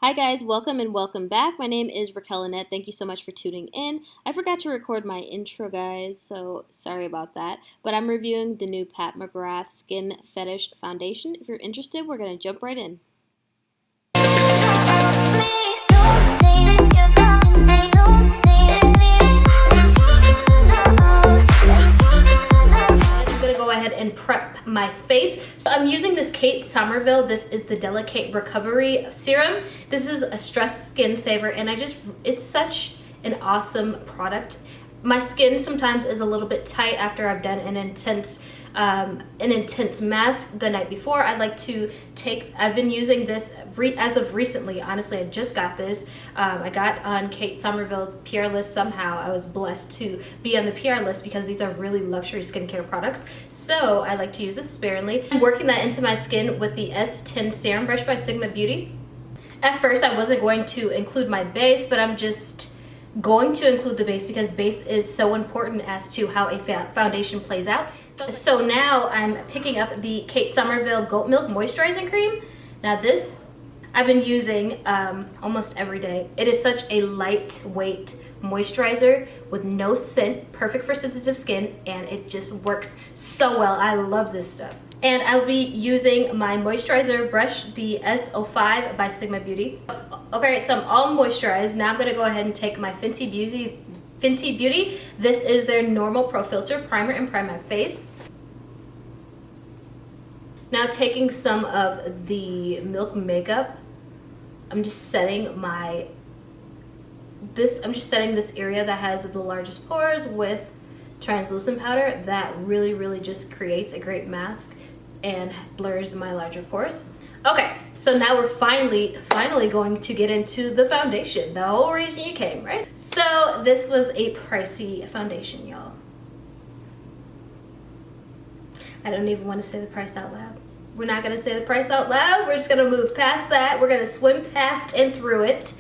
Hi guys, welcome and welcome back. My name is Raquelle Lynnette. Thank you so much for tuning in. I forgot to record my intro, guys, so sorry about that. But I'm reviewing the new Pat McGrath Skin Fetish Foundation. If you're interested, we're going to jump right in. Go ahead and prep my face. So I'm using this Kate Somerville. This is the Delicate Recovery Serum. This is a stress skin saver, and it's such an awesome product. My skin sometimes is a little bit tight after I've done an intense mask the night before. I've been using this as of recently. Honestly, I just got this. I got on Kate Somerville's PR list somehow. I was blessed to be on the PR list because these are really luxury skincare products. So I like to use this sparingly. I'm working that into my skin with the S10 Serum Brush by Sigma Beauty. At first, I wasn't going to include my base, but I'm just going to include the base because base is so important as to how a foundation plays out. So now I'm picking up the Kate Somerville Goat Milk Moisturizing Cream. Now this I've been using almost every day. It is such a lightweight moisturizer with no scent, perfect for sensitive skin, and it just works so well. I love this stuff. And I'll be using my moisturizer brush, the S05 by Sigma Beauty. Okay, so I'm all moisturized. Now I'm gonna go ahead and take my Fenty Beauty. This is their Normal Pro Filter Primer and prime my face. Now taking some of the Milk Makeup, I'm just setting this area that has the largest pores with translucent powder that really just creates a great mask and blurs my larger pores. Okay, so now we're finally going to get into the foundation, the whole reason you came, right? So this was a pricey foundation, y'all. I don't even want to say the price out loud. We're not gonna say the price out loud. We're just gonna move past that. We're gonna swim past and through it.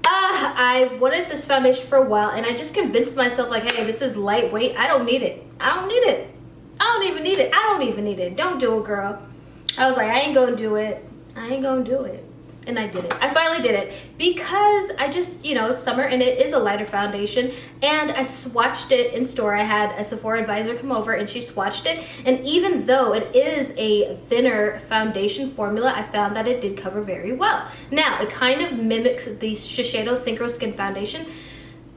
I've wanted this foundation for a while, and I just convinced myself, like, hey, this is lightweight. I don't need it. I don't need it. I don't even need it. I don't even need it. Don't do it, girl. I was like, I ain't gonna do it. I ain't gonna do it. And I did it. I finally did it because I just, it's summer and it is a lighter foundation, and I swatched it in store. I had a Sephora advisor come over and she swatched it, and even though it is a thinner foundation formula, I found that it did cover very well. Now, it kind of mimics the Shiseido Synchro Skin Foundation.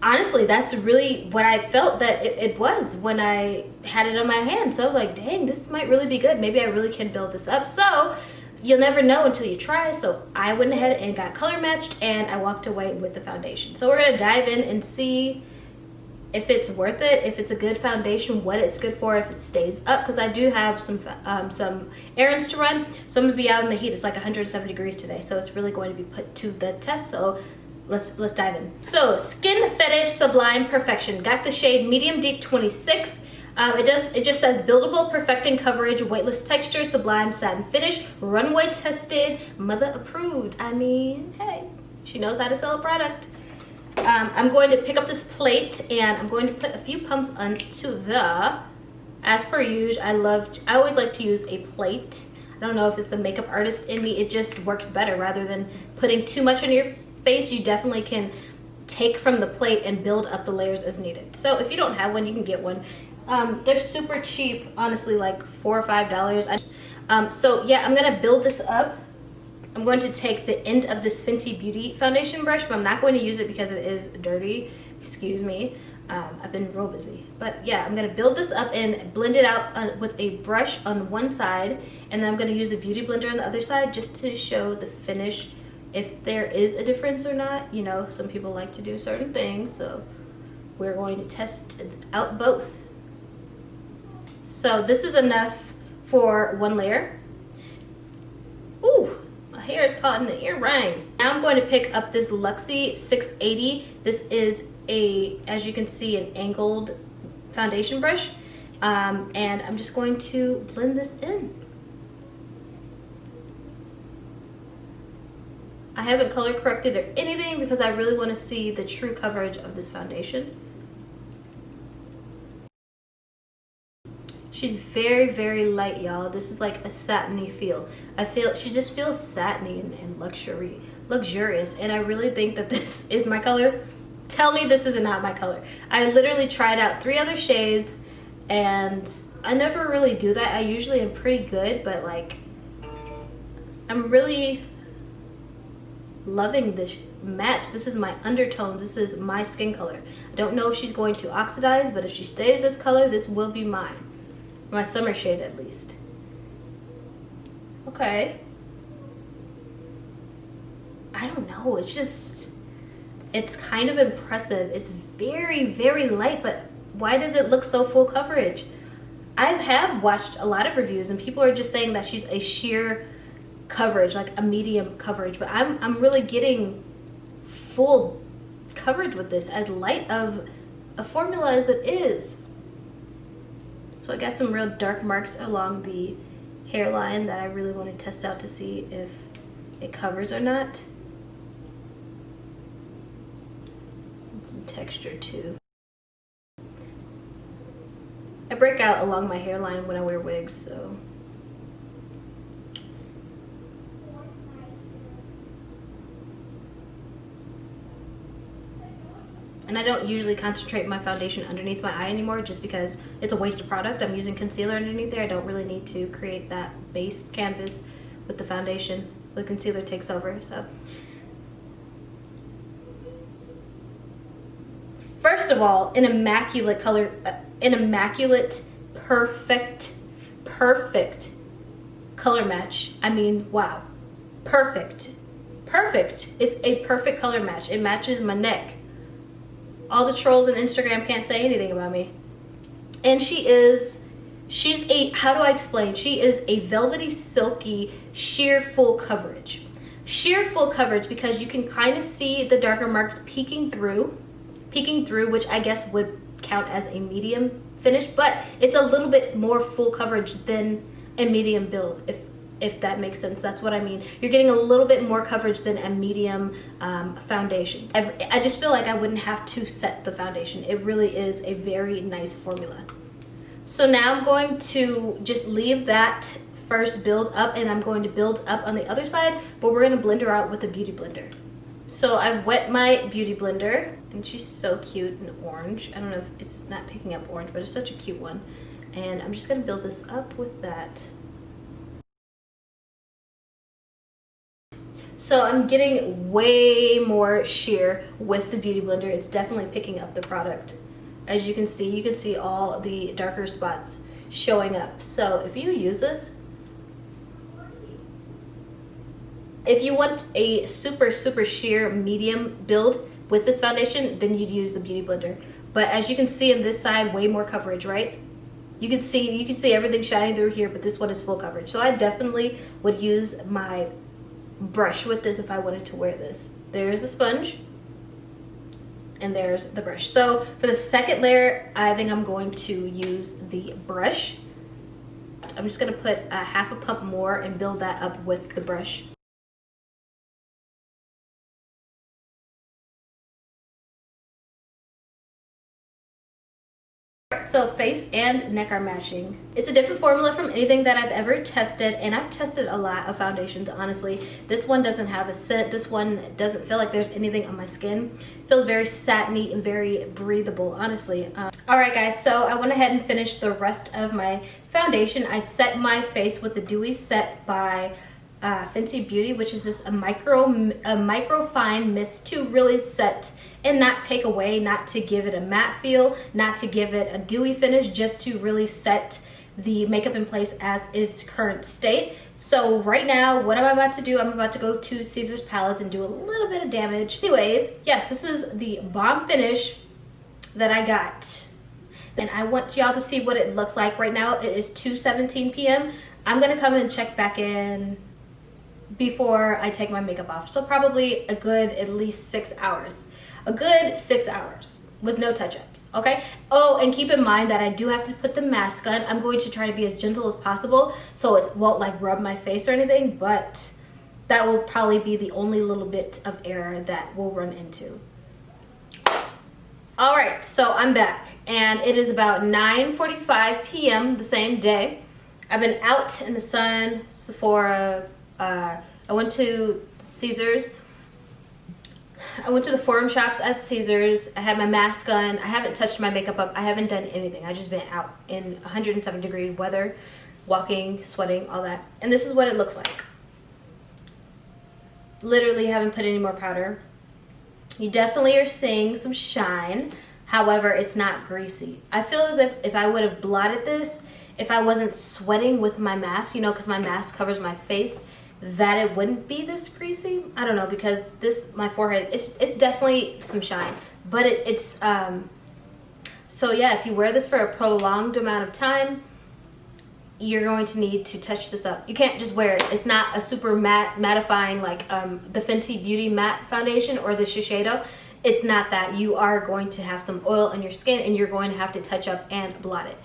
Honestly, that's really what I felt that it was when I had it on my hand. So I was like, dang, this might really be good. Maybe I really can build this up. So you'll never know until you try. So I went ahead and got color matched, and I walked away with the foundation. So we're gonna dive in and see if it's worth it, if it's a good foundation, what it's good for, if it stays up, because I do have some errands to run. So I'm gonna be out in the heat. It's like 107 degrees today, so it's really going to be put to the test. So let's dive in. So Skin Fetish Sublime Perfection. Got the shade Medium Deep 26. It just says buildable, perfecting coverage, weightless texture, sublime satin finish, runway tested, mother approved. I mean, hey, she knows how to sell a product. I'm going to pick up this plate and I'm going to put a few pumps onto as per usual, I always like to use a plate. I don't know if it's the makeup artist in me, it just works better rather than putting too much on your face. You definitely can take from the plate and build up the layers as needed. So if you don't have one, you can get one. They're super cheap, honestly, like $4 or $5. So yeah, I'm gonna build this up. I'm going to take the end of this Fenty Beauty foundation brush, but I'm not going to use it because it is dirty. Excuse me. I've been real busy. But yeah, I'm gonna build this up and blend it out with a brush on one side, and then I'm gonna use a beauty blender on the other side just to show the finish, if there is a difference or not. Some people like to do certain things, so we're going to test out both. So this is enough for one layer. Ooh, my hair is caught in the earring. Now I'm going to pick up this Luxie 680. This is as you can see, an angled foundation brush. And I'm just going to blend this in. I haven't color corrected or anything because I really want to see the true coverage of this foundation. She's very light, y'all. This is like a satiny feel. She just feels satiny and luxury. luxurious, and I really think that this is my color. Tell me this is not my color. I literally tried out 3 other shades, and I never really do that. I usually am pretty good, but like, I'm really loving this match. This is my undertones. This is my skin color. I don't know if she's going to oxidize, but if she stays this color, this will be mine. My summer shade, at least. Okay. I don't know. It's just, it's kind of impressive. It's very, very light, but why does it look so full coverage? I have watched a lot of reviews, and people are just saying that she's a sheer coverage, like a medium coverage, but I'm really getting full coverage with this, as light of a formula as it is. So I got some real dark marks along the hairline that I really want to test out to see if it covers or not. Some texture too. I break out along my hairline when I wear wigs, so. And I don't usually concentrate my foundation underneath my eye anymore, just because it's a waste of product. I'm using concealer underneath there. I don't really need to create that base canvas with the foundation. The concealer takes over, so. First of all, an immaculate color, an immaculate, perfect color match. I mean, wow, perfect. It's a perfect color match. It matches my neck. All the trolls on Instagram can't say anything about me. And she's a, how do I explain? She is a velvety, silky, sheer full coverage. Sheer full coverage, because you can kind of see the darker marks peeking through, which I guess would count as a medium finish, but it's a little bit more full coverage than a medium build, if that makes sense. That's what I mean. You're getting a little bit more coverage than a medium foundation. I just feel like I wouldn't have to set the foundation. It really is a very nice formula. So now I'm going to just leave that first build up, and I'm going to build up on the other side, but we're going to blend her out with a beauty blender. So I've wet my beauty blender, and she's so cute and orange. I don't know if it's not picking up orange, but it's such a cute one. And I'm just going to build this up with that. So I'm getting way more sheer with the beauty blender. It's definitely picking up the product. As you can see all the darker spots showing up. So if you use this, if you want a super sheer medium build with this foundation, then you'd use the beauty blender. But as you can see in this side, way more coverage, right? You can see everything shining through here, but this one is full coverage. So I definitely would use my brush with this if I wanted to wear this. There's the sponge, and there's the brush. So for the second layer, I think I'm going to use the brush. I'm just gonna put a half a pump more and build that up with the brush. So face and neck are matching. It's a different formula from anything that I've ever tested, and I've tested a lot of foundations, honestly. This one doesn't have a scent. This one doesn't feel like there's anything on my skin. It feels very satiny and very breathable, honestly. Alright guys, so I went ahead and finished the rest of my foundation. I set my face with the Dewy Set by Fenty Beauty, which is just a micro fine mist to really set and not take away, not to give it a matte feel, not to give it a dewy finish, just to really set the makeup in place as its current state. So right now, what am I about to do? I'm about to go to Caesar's Palettes and do a little bit of damage. Anyways, yes, this is the bomb finish that I got. And I want y'all to see what it looks like. Right now, it is 2:17 p.m. I'm gonna come and check back in before I take my makeup off. So probably a good at least 6 hours. A good 6 hours with no touch-ups, okay? Oh, and keep in mind that I do have to put the mask on. I'm going to try to be as gentle as possible so it won't like rub my face or anything, but that will probably be the only little bit of error that we'll run into. All right, so I'm back, and it is about 9:45 p.m. the same day. I've been out in the sun, Sephora, I went to Caesar's, I went to the Forum Shops at Caesars. I had my mask on. I haven't touched my makeup up. I haven't done anything. I just been out in 107-degree weather, walking, sweating, all that. And this is what it looks like. Literally haven't put any more powder. You definitely are seeing some shine. However, it's not greasy. I feel as if I would have blotted this, if I wasn't sweating with my mask, you know, because my mask covers my face, that it wouldn't be this greasy. I don't know, because this, my forehead, it's definitely some shine. But it's so yeah, if you wear this for a prolonged amount of time, you're going to need to touch this up. You can't just wear it. It's not a super mattifying like the Fenty Beauty Matte Foundation or the Shiseido. It's not that. You are going to have some oil on your skin and you're going to have to touch up and blot it.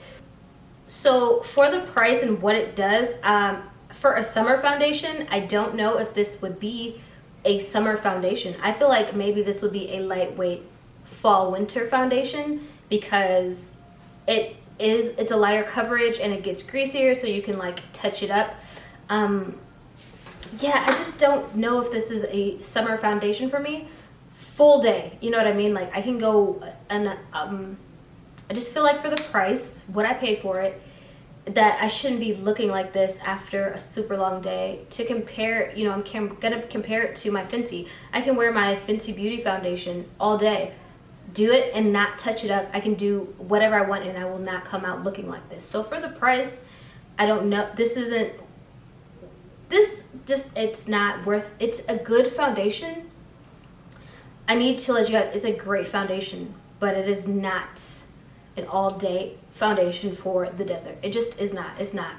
So for the price and what it does, for a summer foundation, I don't know if this would be a summer foundation. I feel like maybe this would be a lightweight fall winter foundation because it's a lighter coverage and it gets greasier, so you can like touch it up. Yeah, I just don't know if this is a summer foundation for me. Full day, you know what I mean? Like I can go and I just feel like for the price, what I paid for it, that I shouldn't be looking like this after a super long day. To compare, you know, I'm gonna compare it to my Fenty. I can wear my Fenty Beauty Foundation all day, do it and not touch it up. I can do whatever I want and I will not come out looking like this. So for the price, I don't know, it's not worth, it's a good foundation. I need to let you guys, it's a great foundation, but it is not an all-day foundation for the desert. It just is not. It's not.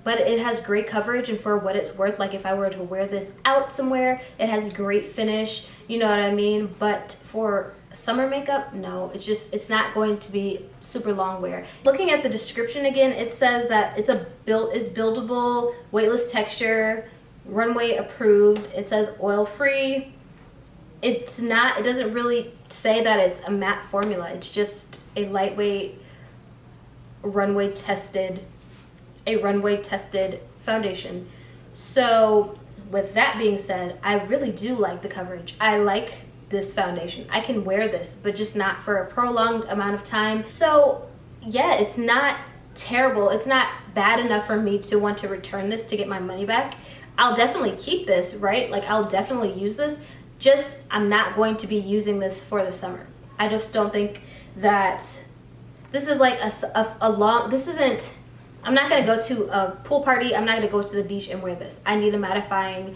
But it has great coverage, and for what it's worth, like if I were to wear this out somewhere, it has a great finish, you know what I mean? But for summer makeup, no, it's not going to be super long wear. Looking at the description again, it says that it's buildable, weightless texture, runway approved. It says oil free. It's not, it doesn't really say that it's a matte formula. It's just a lightweight runway tested foundation. So with that being said, I really do like the coverage. I like this foundation. I can wear this, but just not for a prolonged amount of time. So yeah, it's not terrible. It's not bad enough for me to want to return this to get my money back. I'll definitely keep this, right? Like I'll definitely use this. Just, I'm not going to be using this for the summer. I just don't think that this is like a long, this isn't, I'm not going to go to a pool party. I'm not going to go to the beach and wear this. I need a mattifying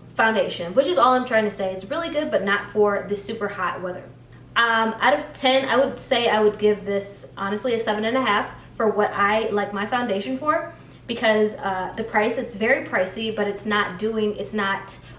foundation, which is all I'm trying to say. It's really good, but not for the super hot weather. Out of 10, I would say I would give this, honestly, a 7.5 for what I like my foundation for, because the price, it's very pricey, but it's not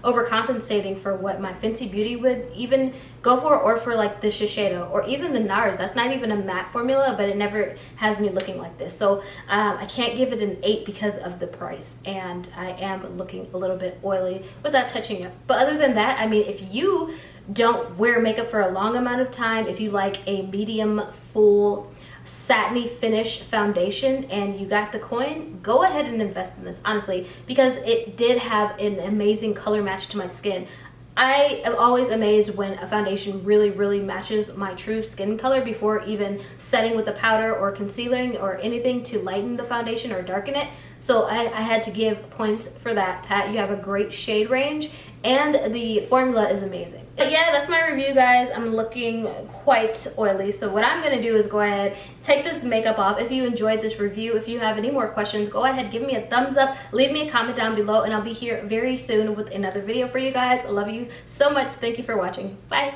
overcompensating for what my Fenty Beauty would even go for, or for like the Shiseido, or even the NARS. That's not even a matte formula, but it never has me looking like this. So I can't give it an 8 because of the price, and I am looking a little bit oily without touching up. But other than that, I mean, if you don't wear makeup for a long amount of time, if you like a medium full satiny finish foundation and you got the coin, go ahead and invest in this, honestly, because it did have an amazing color match to my skin. I am always amazed when a foundation really matches my true skin color before even setting with the powder or concealing or anything to lighten the foundation or darken it. So I had to give points for that. Pat, you have a great shade range and the formula is amazing. But yeah, that's my review, guys. I'm looking quite oily, so what I'm gonna do is go ahead, take this makeup off. If you enjoyed this review, if you have any more questions, go ahead, give me a thumbs up, leave me a comment down below, and I'll be here very soon with another video for you guys. I love you so much. Thank you for watching. Bye.